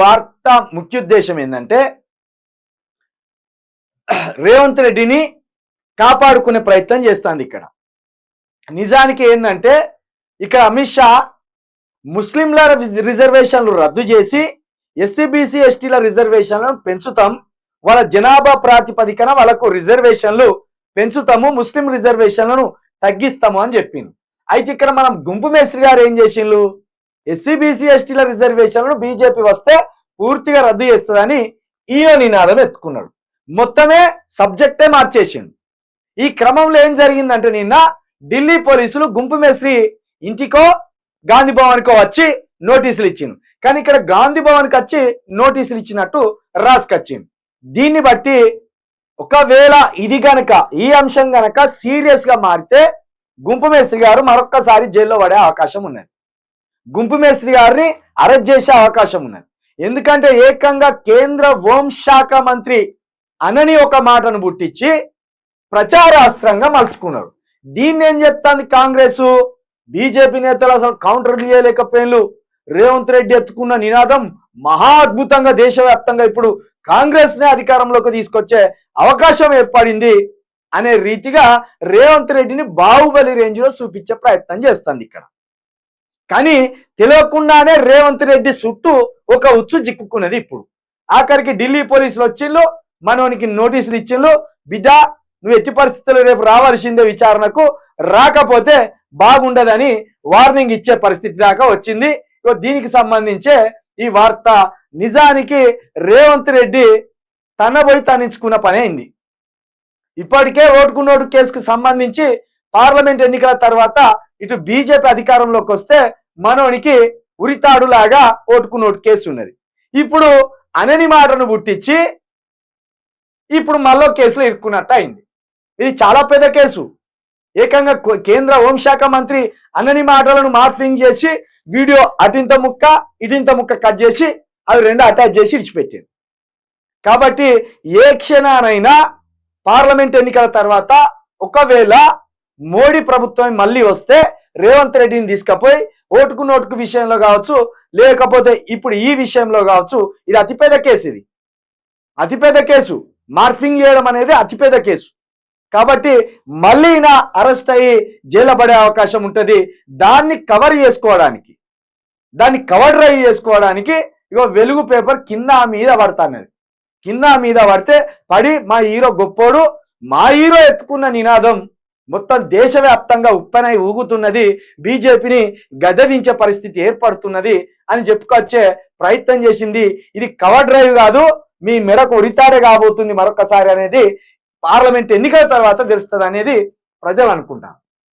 వార్త ముఖ్య ఉద్దేశం ఏంటంటే రేవంత్ రెడ్డిని కాపాడుకునే ప్రయత్నం చేస్తుంది ఇక్కడ. నిజానికి ఏంటంటే ఇక్కడ అమిత్ షా ముస్లింల రిజర్వేషన్లు రద్దు చేసి ఎస్సీ బీసీ ఎస్టీల రిజర్వేషన్లను పెంచుతాం, వాళ్ళ జనాభా ప్రాతిపదికన వాళ్ళకు రిజర్వేషన్లు పెంచుతాము, ముస్లిం రిజర్వేషన్లను తగ్గిస్తాము అని చెప్పింది. అయితే ఇక్కడ మనం గుంపు మేస్త్రి గారు ఏం చేసిండ్రు, ఎస్సీ బీసీ ఎస్టీల రిజర్వేషన్లను బీజేపీ వస్తే పూర్తిగా రద్దు చేస్తుందని ఈయన నినాదం ఎత్తుకున్నాడు. మొత్తమే సబ్జెక్టే మార్చేసిండు. ఈ క్రమంలో ఏం జరిగిందంటే నిన్న ఢిల్లీ పోలీసులు గుంపు మేస్త్రి ఇంటికో గాంధీ భవన్కో వచ్చి నోటీసులు ఇచ్చిండు. కానీ ఇక్కడ గాంధీ భవన్కి వచ్చి నోటీసులు ఇచ్చినట్టు రాసుకొచ్చిండు. దీన్ని బట్టి ఒకవేళ ఇది గనక ఈ అంశం గనక సీరియస్ గా మారితే గుంపు మేస్త్రి గారు మరొక్కసారి జైల్లో పడే అవకాశం ఉన్నది. గుంపు మేస్త్రి గారిని అరెస్ట్ చేసే అవకాశం ఉన్నది. ఎందుకంటే ఏకంగా కేంద్ర హోంశాఖ మంత్రి అనని ఒక మాటను పుట్టించి ప్రచారాస్త్రంగా మలుచుకున్నాడు. దీన్ని ఏం చెప్తాంది కాంగ్రెస్, బీజేపీ నేతలు అసలు కౌంటర్ చేయలేకపోయినలు. రేవంత్ రెడ్డి ఎత్తుకున్న నినాదం మహా అద్భుతంగా దేశవ్యాప్తంగా ఇప్పుడు కాంగ్రెస్ నే అధికారంలోకి తీసుకొచ్చే అవకాశం ఏర్పడింది అనే రీతిగా రేవంత్ రెడ్డిని బాహుబలి రేంజ్ లో చూపించే ప్రయత్నం చేస్తుంది ఇక్కడ. కానీ తెలియకుండానే రేవంత్ రెడ్డి చుట్టూ ఒక ఉచ్చు చిక్కుకున్నది. ఇప్పుడు ఆఖరికి ఢిల్లీ పోలీసులు వచ్చిండ్రు, మనోనికి నోటీసులు ఇచ్చిండ్రు, బిడ్డ నువ్వు ఎట్టి పరిస్థితుల్లో రేపు రావాల్సిందే విచారణకు, రాకపోతే బాగుండదని వార్నింగ్ ఇచ్చే పరిస్థితి దాకా వచ్చింది. దీనికి సంబంధించే ఈ వార్త. నిజానికి రేవంత్ రెడ్డి తన పోయి తనించుకున్న పని అయింది. ఇప్పటికే ఓటుకు నోటు కేసుకు సంబంధించి పార్లమెంట్ ఎన్నికల తర్వాత ఇటు బీజేపీ అధికారంలోకి వస్తే మనోనికి ఉరితాడులాగా ఓటుకు నోటు కేసు ఉన్నది. ఇప్పుడు అనని మాటను పుట్టించి ఇప్పుడు మళ్ళీ కేసులో ఇరుక్కున్నట్టు అయింది. ఇది చాలా పెద్ద కేసు. ఏకంగా కేంద్ర హోంశాఖ మంత్రి అనని మాటలను మార్ఫింగ్ చేసి వీడియో అటింత ముక్క ఇటింత ముక్క కట్ చేసి అవి రెండు అటాచ్ చేసి ఇడిచిపెట్టింది. కాబట్టి ఏ క్షణానైనా పార్లమెంట్ ఎన్నికల తర్వాత ఒకవేళ మోడీ ప్రభుత్వం మళ్ళీ వస్తే రేవంత్ రెడ్డిని తీసుకుపోయి ఓటుకు నోటుకు విషయంలో కావచ్చు, లేకపోతే ఇప్పుడు ఈ విషయంలో కావచ్చు, ఇది అతిపెద్ద కేసు. ఇది అతిపెద్ద కేసు. మార్ఫింగ్ చేయడం అనేది అతిపెద్ద కేసు. కాబట్టి మళ్ళీ నా అరెస్ట్ అయ్యి జైలు పడే అవకాశం ఉంటుంది. దాన్ని కవర్ చేసుకోవడానికి, దాన్ని కవర్ డ్రైవ్ చేసుకోవడానికి ఇగో వెలుగు పేపర్ కింద మీద పడతాన్నది. కింద మీద పడితే పడి మా హీరో గొప్పోడు, మా హీరో ఎత్తుకున్న నినాదం మొత్తం దేశవ్యాప్తంగా ఉప్పెనై ఊగుతున్నది, బీజేపీని గద్దదించే పరిస్థితి ఏర్పడుతున్నది అని చెప్పుకొచ్చే ప్రయత్నం చేసింది. ఇది కవర్ డ్రైవ్ కాదు, మీ మెడకు ఉరితాడే కాబోతుంది మరొకసారి అనేది పార్లమెంట్ ఎన్నికల తర్వాత తెలుస్తుంది అనేది ప్రజలు అనుకుంటారు.